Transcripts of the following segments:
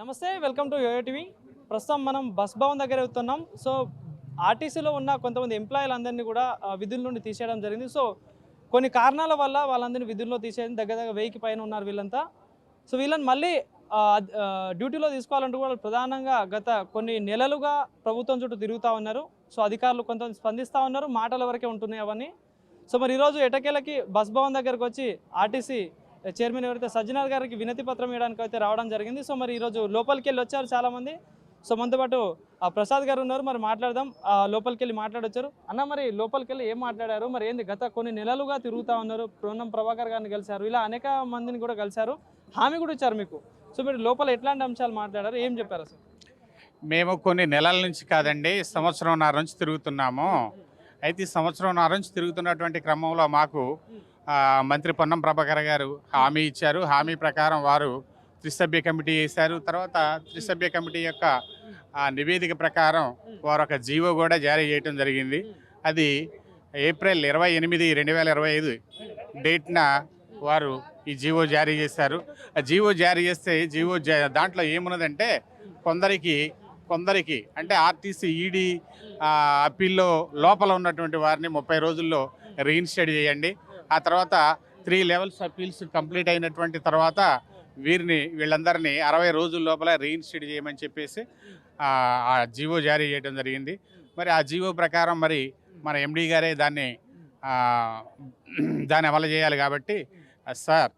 నమస్తే, welcome to yo-yo TV. ప్రస్తుతం మనం బస్ భవన్ దగ్గర వెళ్తున్నాం. సో ఆర్టీసీలో ఉన్న కొంతమంది ఎంప్లాయీలందరినీ కూడా విధుల నుండి తీసేయడం జరిగింది. సో కొన్ని కారణాల వల్ల వాళ్ళందరినీ విధుల్లో తీసేయడం, దగ్గర దగ్గర 1000కి పైన ఉన్నారు వీళ్ళంతా. సో వీళ్ళని మళ్ళీ డ్యూటీలో తీసుకోవాలంటూ కూడా ప్రధానంగా గత కొన్ని నెలలుగా ప్రభుత్వం చుట్టూ తిరుగుతూ ఉన్నారు. సో అధికారులు కొంత స్పందిస్తూ ఉన్నారు, మాటల వరకే ఉంటున్నాయి అవన్నీ. సో మరి ఈరోజు ఎటకేలకి బస్ భవన్ దగ్గరకు వచ్చి ఆర్టీసీ చైర్మన్ ఎవరైతే సజ్జనార్ గారికి వినతి పత్రం ఇవ్వడానికి అయితే రావడం జరిగింది. సో మరి ఈరోజు లోపలికి వెళ్ళి వచ్చారు చాలామంది. సో మనతో పాటు ప్రసాద్ గారు ఉన్నారు, మరి మాట్లాడదాం. లోపలికి వెళ్ళి మాట్లాడొచ్చారు. అన్న, మరి లోపలికి వెళ్ళి ఏం మాట్లాడారు, మరి ఏంది గత కొన్ని నెలలుగా తిరుగుతూ ఉన్నారు, పొన్నం ప్రభాకర్ గారిని కలిశారు, ఇలా అనేక మందిని కూడా కలిశారు, హామీ కూడా ఇచ్చారు మీకు. సో మీరు లోపల ఎట్లాంటి అంశాలు మాట్లాడారు, ఏం చెప్పారు అసలు? మేము కొన్ని నెలల నుంచి కాదండి, సంవత్సరంన్నర నుంచి తిరుగుతున్నాము. అయితే ఈ సంవత్సరంన్నర నుంచి తిరుగుతున్నటువంటి క్రమంలో మాకు మంత్రి పొన్నం ప్రభాకర్ గారు హామీ ఇచ్చారు. హామీ ప్రకారం వారు త్రిసభ్య కమిటీ వేశారు. తర్వాత త్రిసభ్య కమిటీ యొక్క నివేదిక ప్రకారం వారు ఒక జీవో కూడా జారీ చేయడం జరిగింది. అది ఏప్రిల్ 28, 2025 డేట్న వారు ఈ జీవో జారీ చేశారు. ఆ జీవో జారీ చేస్తే దాంట్లో ఏమున్నదంటే కొందరికి అంటే ఆర్టీసీ ఈడీ అప్పీల్లో లోపల ఉన్నటువంటి వారిని 30 రోజుల్లో రీఇన్స్టేట్ చేయండి. ఆ తర్వాత 3 లెవెల్స్ అప్పీల్స్ కంప్లీట్ అయినటువంటి తర్వాత వీళ్ళందరినీ 60 రోజుల లోపల రీఇన్స్టేట్ చేయమని చెప్పేసి ఆ జీవో జారీ చేయడం జరిగింది. మరి ఆ జీవో ప్రకారం మరి మన ఎండీ గారే దాన్ని అమలు చేయాలి. కాబట్టి సార్,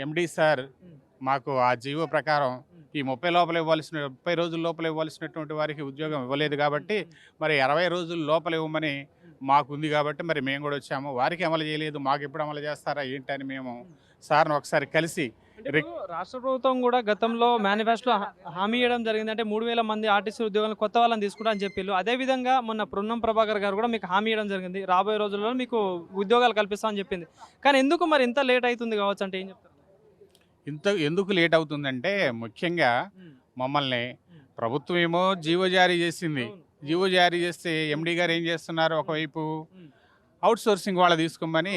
ఎండీ సార్ మాకు ఆ జీవో ప్రకారం ఈ 30 రోజుల లోపల ఇవ్వాల్సినటువంటి వారికి ఉద్యోగం ఇవ్వలేదు. కాబట్టి మరి 60 రోజుల లోపల ఇవ్వమని మాకుంది. కాబట్టి మరి మేము కూడా వచ్చాము. వారికి అమలు చేయలేదు, మాకు ఎప్పుడు అమలు చేస్తారా ఏంటని మేము సార్ని ఒకసారి కలిసి రాష్ట్ర ప్రభుత్వం కూడా గతంలో మేనిఫెస్టోలో హామీ ఇవ్వడం జరిగింది. అంటే 3000 మంది ఆర్టీసీ ఉద్యోగాలు కొత్త వాళ్ళని తీసుకుంటా అని చెప్పి, అదేవిధంగా మొన్న పొన్నం ప్రభాకర్ గారు కూడా మీకు హామీ ఇవ్వడం జరిగింది, రాబోయే రోజుల్లో మీకు ఉద్యోగాలు కల్పిస్తామని చెప్పింది. కానీ ఎందుకు మరి ఇంత లేట్ అవుతుంది కావచ్చు అంటే ఏం చెప్తారు? ఎందుకు లేట్ అవుతుందంటే, ముఖ్యంగా మమ్మల్ని ప్రభుత్వం ఏమో జీవో జారీ చేసింది. జీవో జారీ చేస్తే ఎండీ గారు ఏం చేస్తున్నారు, ఒకవైపు అవుట్ సోర్సింగ్ వాళ్ళు తీసుకోమని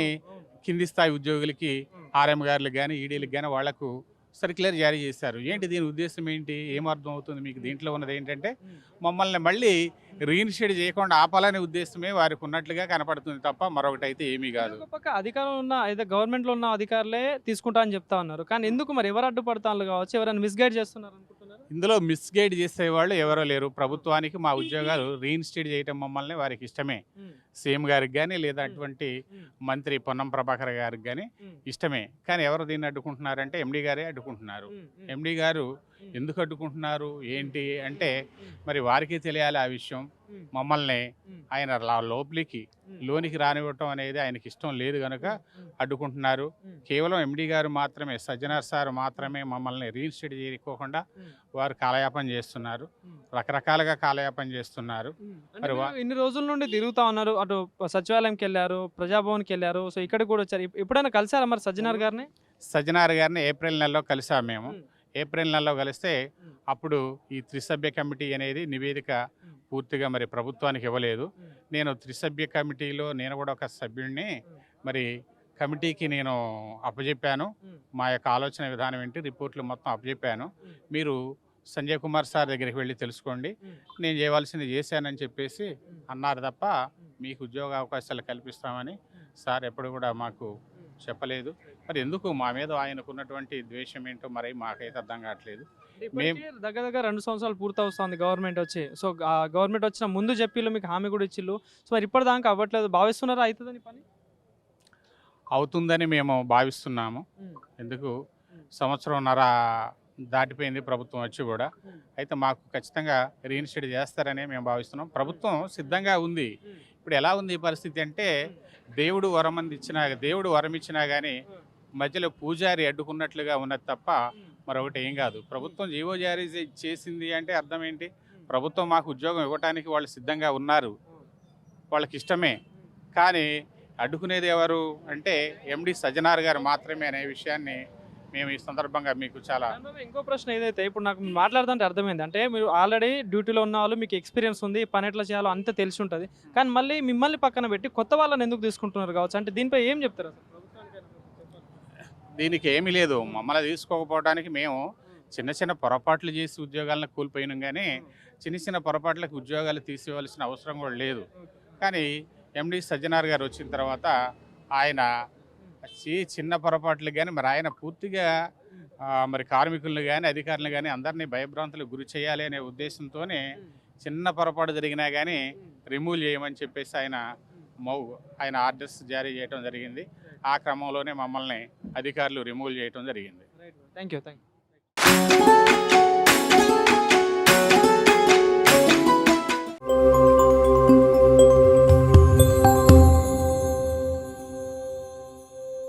కింది స్థాయి ఉద్యోగులకి, ఆర్ఎం గారులకు కానీ ఈడీలకు కానీ వాళ్లకు సర్క్యులర్ జారీ చేశారు. ఏంటి దీని ఉద్దేశం, ఏంటి, ఏమర్థం అవుతుంది మీకు? దీంట్లో ఉన్నది ఏంటంటే మమ్మల్ని మళ్ళీ రీఇన్షియేట్ చేయకుండా ఆపాలనే ఉద్దేశమే వారికి ఉన్నట్లుగా కనపడుతుంది తప్ప మరొకటి అయితే ఏమీ కాదు. పక్క అధికారంలో ఉన్న అయితే గవర్నమెంట్లో ఉన్న అధికారులే తీసుకుంటా అని చెప్తా ఉన్నారు. కానీ ఎందుకు మరి ఎవరు అడ్డుపడతాను కావచ్చు, ఎవరైనా మిస్గైడ్ చేస్తున్నారు అనుకుంటున్నారు? ఇందులో మిస్గైడ్ చేసేవాళ్ళు ఎవరో లేరు. ప్రభుత్వానికి మా ఉద్యోగాలు రీఇన్స్టేట్ చేయటం మమ్మల్ని వారికి ఇష్టమే. సీఎం గారికి కానీ లేదా అటువంటి మంత్రి పొన్నం ప్రభాకర్ గారికి కానీ ఇష్టమే. కానీ ఎవరు దీన్ని అడ్డుకుంటున్నారంటే ఎండీ గారే అడ్డుకుంటున్నారు. ఎండీ గారు ఎందుకు అడ్డుకుంటున్నారు ఏంటి అంటే మరి వారికి తెలియాలి ఆ విషయం. మమ్మల్ని ఆయన లోనికి రానివ్వటం అనేది ఆయనకి ఇష్టం లేదు కనుక అడ్డుకుంటున్నారు. కేవలం ఎండీ గారు మాత్రమే, సజ్జనార్ సార్ మాత్రమే మమ్మల్ని రీఇన్స్టేట్ చేయకోకుండా వారు కాలయాపన చేస్తున్నారు, రకరకాలుగా కాలయాపన చేస్తున్నారు. మరి ఇన్ని రోజుల నుండి తిరుగుతా ఉన్నారు, అటు సచివాలయంకి వెళ్ళారు, ప్రజాభవన్కి వెళ్ళారు, సో ఇక్కడికి కూడా వచ్చారు. ఎప్పుడైనా కలిసారా మరి సజ్జనార్ గారిని? ఏప్రిల్ నెలలో కలిసాము మేము. ఏప్రిల్ నెలలో కలిస్తే అప్పుడు ఈ త్రిసభ్య కమిటీ అనేది నివేదిక పూర్తిగా మరి ప్రభుత్వానికి ఇవ్వలేదు. నేను త్రిసభ్య కమిటీలో నేను కూడా ఒక సభ్యుడిని. మరి కమిటీకి నేను అప్పచెప్పాను, మా యొక్క ఆలోచన విధానం ఏంటి, రిపోర్ట్లు మొత్తం అప్పచెప్పాను. మీరు సంజయ్ కుమార్ సార్ దగ్గరికి వెళ్ళి తెలుసుకోండి, నేను చేయవలసింది చేశానని చెప్పేసి అన్నారు తప్ప మీకు ఉద్యోగ అవకాశాలు కల్పిస్తామని సార్ ఎప్పుడు కూడా మాకు చెప్పలేదు. మరి ఎందుకు మా మీద ఆయనకున్నటువంటి ద్వేషం ఏంటో మరి మాకైతే అర్థం కావట్లేదు. మేము దగ్గర 2 సంవత్సరాలు పూర్తవుతుంది గవర్నమెంట్ వచ్చి. సో గవర్నమెంట్ వచ్చిన ముందు చెప్పిళ్ళు, మీకు హామీ కూడా ఇచ్చిళ్ళు. సో మరి ఇప్పటిదాకా అవ్వట్లేదు, భావిస్తున్నారా అవుతుందని పని? అవుతుందని మేము భావిస్తున్నాము. ఎందుకు, సంవత్సరంన్నర దాటిపోయింది ప్రభుత్వం వచ్చి కూడా. అయితే మాకు ఖచ్చితంగా రీఇన్స్టేట్ చేస్తారని మేము భావిస్తున్నాం. ప్రభుత్వం సిద్ధంగా ఉంది. ఇప్పుడు ఎలా ఉంది ఈ పరిస్థితి అంటే, దేవుడు వరం ఇచ్చినా కానీ మధ్యలో పూజారి అడ్డుకున్నట్లుగా ఉన్నది తప్ప మరొకటి ఏం కాదు. ప్రభుత్వం జీవో జారీ చేసింది అంటే అర్థం ఏంటి? ప్రభుత్వం మాకు ఉద్యోగం ఇవ్వడానికి వాళ్ళు సిద్ధంగా ఉన్నారు, వాళ్ళకి ఇష్టమే. కానీ అడ్డుకునేది ఎవరు అంటే ఎండీ సజ్జనార్ గారు మాత్రమే అనే విషయాన్ని మేము ఈ సందర్భంగా మీకు చాలా. ఇంకో ప్రశ్న ఏదైతే ఇప్పుడు నాకు మాట్లాడుతుంటే అర్థమైంది అంటే, మీరు ఆల్రెడీ డ్యూటీలో ఉన్న వాళ్ళు, మీకు ఎక్స్పీరియన్స్ ఉంది, పని ఎట్లా చేయాలో అంతా తెలిసి ఉంటుంది. కానీ మళ్ళీ మిమ్మల్ని పక్కన పెట్టి కొత్త వాళ్ళని ఎందుకు తీసుకుంటున్నారు కావచ్చు అంటే దీనిపై ఏం చెప్తారు అసలు? దీనికి ఏమీ లేదు. మమ్మల్ని తీసుకోకపోవడానికి మేము చిన్న చిన్న పొరపాట్లు చేసి ఉద్యోగాలను కోల్పోయినాం కానీ చిన్న చిన్న పొరపాట్లకు ఉద్యోగాలు తీసేవలసిన అవసరం కూడా లేదు. కానీ ఎండి సజ్జనార్ గారు వచ్చిన తర్వాత ఆయన చిన్న పొరపాట్లు కానీ మరి ఆయన పూర్తిగా మరి కార్మికులను కానీ అధికారులను కానీ అందరినీ భయభ్రాంతులకు గురి చేయాలి అనే ఉద్దేశంతోనే చిన్న పొరపాటు జరిగినా కానీ రిమూవ్ చేయమని చెప్పేసి ఆయన ఆర్డర్స్ జారీ చేయడం జరిగింది. ఆ క్రమంలోనే మమ్మల్ని అధికారులు రిమూవ్ చేయడం జరిగింది. Thank you.